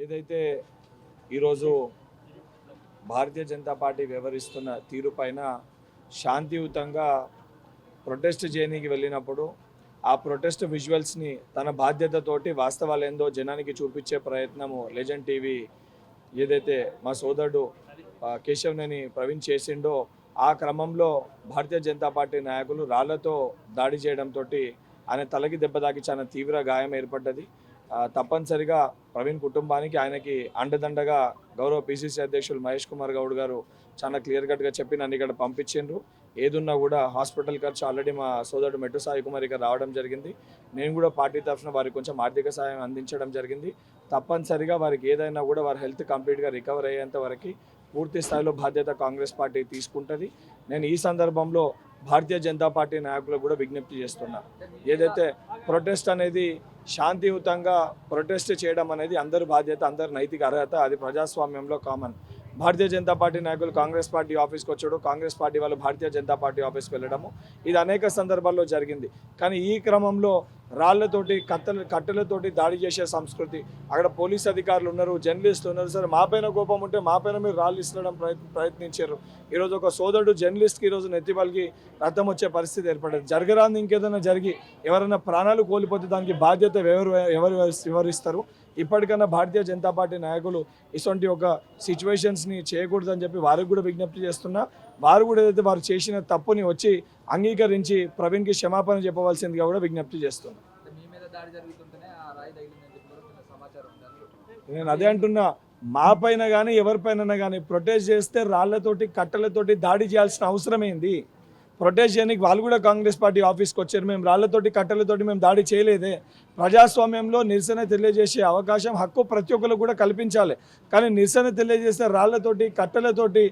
ఏదైతే ఈరోజు భారతీయ జనతా పార్టీ వ్యవహరిస్తున్న తీరుపైన శాంతియుతంగా ప్రొటెస్ట్ చేయడానికి వెళ్ళినప్పుడు ఆ ప్రొటెస్ట్ విజువల్స్ని తన బాధ్యతతోటి వాస్తవాలు ఏందో జనానికి చూపించే ప్రయత్నము లెజెండ్ టీవీ ఏదైతే మా సోదరుడు కేశవనేని ప్రవీణ్ చేసిండో ఆ క్రమంలో భారతీయ జనతా పార్టీ నాయకులు రాళ్లతో దాడి చేయడంతో ఆయన తలకి దెబ్బ తాకి చాలా తీవ్ర గాయం ఏర్పడ్డది. తప్పనిసరిగా ప్రవీణ్ కుటుంబానికి ఆయనకి అండదండగా గౌరవ పిసిసి అధ్యక్షులు మహేష్ కుమార్ గౌడ్ గారు చాలా క్లియర్ కట్గా చెప్పి నన్ను ఇక్కడ పంపించిండ్రు. ఏదున్నా కూడా హాస్పిటల్ ఖర్చు ఆల్రెడీ మా సోదరుడు మెట్టు సాయి కుమార్ ఇక్కడ రావడం జరిగింది. నేను కూడా పార్టీ తరఫున వారికి కొంచెం ఆర్థిక సాయం అందించడం జరిగింది. తప్పనిసరిగా వారికి ఏదైనా కూడా వారి హెల్త్ కంప్లీట్గా రికవర్ అయ్యేంత వరకు పూర్తి స్థాయిలో బాధ్యత కాంగ్రెస్ పార్టీ తీసుకుంటుంది. నేను ఈ సందర్భంలో భారతీయ జనతా పార్టీ నాయకులకు కూడా విజ్ఞప్తి చేస్తున్నా. ఏదైతే ప్రొటెస్ట్ అనేది శాంతియుతంగా ప్రొటెస్ట్ చేయడం అనేది అందరి బాధ్యత, అందరి నైతిక అర్హత, అది ప్రజాస్వామ్యంలో కామన్. భారతీయ జనతా పార్టీ నాయకులు కాంగ్రెస్ పార్టీ ఆఫీస్కి వచ్చాడు, కాంగ్రెస్ పార్టీ వాళ్ళు భారతీయ జనతా పార్టీ ఆఫీస్కి వెళ్ళడము ఇది అనేక సందర్భాల్లో జరిగింది. కానీ ఈ క్రమంలో రాళ్లతోటి కట్టెలతోటి దాడి చేసే సంస్కృతి, అక్కడ పోలీస్ అధికారులు ఉన్నారు, జర్నలిస్టులు ఉన్నారు. సరే మాపైన కోపం ఉంటే మాపైన మీరు రాళ్ళు ఇస్తడం ప్రయత్నించారు. ఈరోజు ఒక సోదరుడు జర్నలిస్ట్కి ఈరోజు నెత్తిపలికి రక్తం వచ్చే పరిస్థితి ఏర్పడింది. జరగరాంది ఇంకేదైనా జరిగి ఎవరైనా ప్రాణాలు కోల్పోతే దానికి బాధ్యత ఎవరు వివరిస్తారు? ఇప్పటికన్నా భారతీయ జనతా పార్టీ నాయకులు ఇటువంటి ఒక సిచ్యువేషన్స్ని చేయకూడదని చెప్పి వారికి కూడా విజ్ఞప్తి చేస్తున్నా. వారు కూడా ఏదైతే వారు చేసిన తప్పుని వచ్చి అంగీకరించి ప్రవీణ్కి క్షమాపణ చెప్పవలసిందిగా కూడా విజ్ఞప్తి చేస్తున్నా. నేను అదే అంటున్నా, మా పైన కానీ ఎవరిపైన కానీ ప్రొటెస్ట్ చేస్తే రాళ్లతోటి కట్టెలతోటి దాడి చేయాల్సిన అవసరం ఏంది? ప్రొటెస్ట్ చేయడానికి వాళ్ళు కూడా కాంగ్రెస్ పార్టీ ఆఫీస్కి వచ్చారు. మేము రాళ్లతోటి కట్టెలతోటి మేము దాడి చేయలేదే. ప్రజాస్వామ్యంలో నిరసన తెలియజేసే అవకాశం, హక్కు ప్రతి ఒక్కరు కూడా కల్పించాలి. కానీ నిరసన తెలియజేసే రాళ్లతోటి కట్టెలతోటి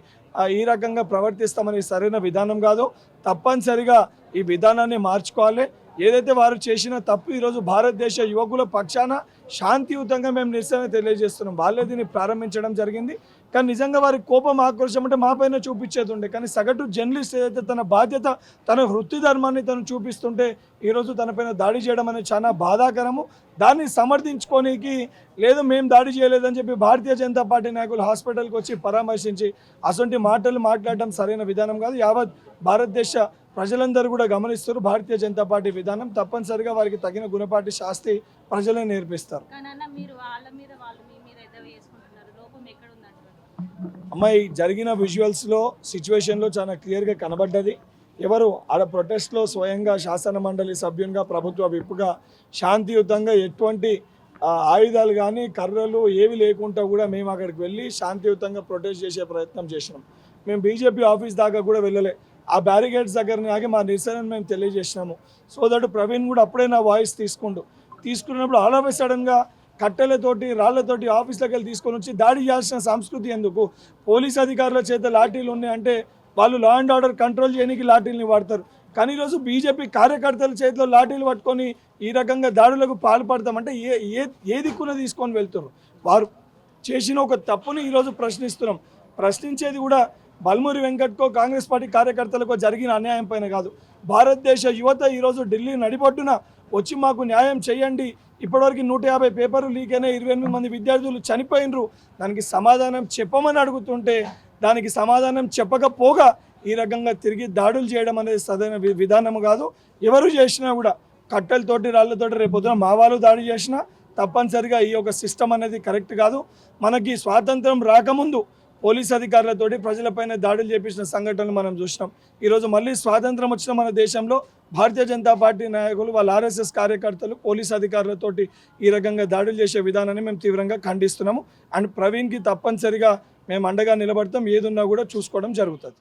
ఈ రకంగా ప్రవర్తిస్తామని సరైన విధానం కాదు. తప్పనిసరిగా ఈ విధానాన్ని మార్చుకోవాలి. ఏదైతే వారు చేసిన తప్పు ఈరోజు భారతదేశ యువకుల పక్షాన శాంతియుతంగా మేము నిరసన తెలియజేస్తున్నాం. వాళ్ళే దీన్ని ప్రారంభించడం జరిగింది. కానీ నిజంగా వారి కోపం, ఆక్రోశం అంటే మా పైన చూపించేది ఉండే. కానీ సగటు జర్నలిస్ట్ ఏదైతే తన బాధ్యత, తన వృత్తి ధర్మాన్ని తను చూపిస్తుంటే ఈరోజు తనపైన దాడి చేయడం అనేది చాలా బాధాకరము. దాన్ని సమర్థించుకోనికి లేదు, మేము దాడి చేయలేదని చెప్పి భారతీయ జనతా పార్టీ నాయకులు హాస్పిటల్కి వచ్చి పరామర్శించి అటువంటి మాటలు మాట్లాడడం సరైన విధానం కాదు. యావత్ భారతదేశ ప్రజలందరూ కూడా గమనిస్తారు భారతీయ జనతా పార్టీ విధానం. తప్పనిసరిగా వారికి తగిన గుణపాటి శాస్తి ప్రజలే నేర్పిస్తారు. అమ్మాయి జరిగిన విజువల్స్లో సిచ్యువేషన్లో చాలా క్లియర్గా కనబడ్డది. ఎవరు ఆడ ప్రొటెస్ట్లో స్వయంగా శాసన మండలి సభ్యునిగా, ప్రభుత్వ విప్పుగా శాంతియుతంగా ఎటువంటి ఆయుధాలు కానీ కర్రలు ఏవి లేకుండా కూడా మేము అక్కడికి వెళ్ళి శాంతియుతంగా ప్రొటెస్ట్ చేసే ప్రయత్నం చేసినాం. మేము బీజేపీ ఆఫీస్ దాకా కూడా వెళ్ళలే. ఆ బ్యారిగేడ్స్ దగ్గరనే ఆగి మా నిరసనను మేము తెలియజేసినాము. సోదరుడు ప్రవీణ్ కూడా అప్పుడే నా వాయిస్ తీసుకున్నప్పుడు ఆల్ ఆఫ్ సడన్గా కట్టెలతోటి రాళ్లతోటి ఆఫీస్లోకి వెళ్ళి తీసుకొని వచ్చి దాడి చేయాల్సిన సంస్కృతి ఎందుకు? పోలీస్ అధికారుల చేత లాఠీలు ఉన్నాయంటే వాళ్ళు లా అండ్ ఆర్డర్ కంట్రోల్ చేయడానికి లాఠీలని వాడతారు. కానీ ఈరోజు బీజేపీ కార్యకర్తల చేతిలో లాఠీలు పట్టుకొని ఈ రకంగా దాడులకు పాల్పడతామంటే ఏ దిక్కున తీసుకొని వెళ్తారు? వారు చేసిన ఒక తప్పుని ఈరోజు ప్రశ్నిస్తున్నాం. ప్రశ్నించేది కూడా బల్మూరి వెంకట్కో కాంగ్రెస్ పార్టీ కార్యకర్తలకో జరిగిన అన్యాయం పైన కాదు. భారతదేశ యువత ఈరోజు ఢిల్లీ నడిబొడ్డున వచ్చి మాకు న్యాయం చేయండి, ఇప్పటివరకు 150 పేపర్లు లీక్ అయినాయి, 28 మంది విద్యార్థులు చనిపోయినరు, దానికి సమాధానం చెప్పమని అడుగుతుంటే దానికి సమాధానం చెప్పకపోగా ఈ రకంగా తిరిగి దాడులు చేయడం అనేది సరైన విధానం కాదు. ఎవరు చేసినా కూడా కట్టెలతోటి రాళ్లతోటి రేపొద్దున మా వాళ్ళు దాడి చేసినా తప్పనిసరిగా ఈ యొక్క సిస్టమ్ అనేది కరెక్ట్ కాదు. మనకి స్వాతంత్రం రాకముందు పోలీస్ అధికారులతోటి ప్రజలపైన దాడులు చేపించిన సంఘటనలు మనం చూసినాం. ఈరోజు మళ్ళీ స్వాతంత్రం వచ్చిన మన దేశంలో భారతీయ జనతా పార్టీ నాయకులు, వాళ్ళ ఆర్ఎస్ఎస్ కార్యకర్తలు పోలీస్ అధికారులతోటి ఈ రకంగా దాడులు చేసే విధానాన్ని మేము తీవ్రంగా ఖండిస్తున్నాము. అండ్ ప్రవీణ్కి తప్పనిసరిగా మేము అండగా నిలబడతాం. ఏదున్నా కూడా చూసుకోవడం జరుగుతుంది.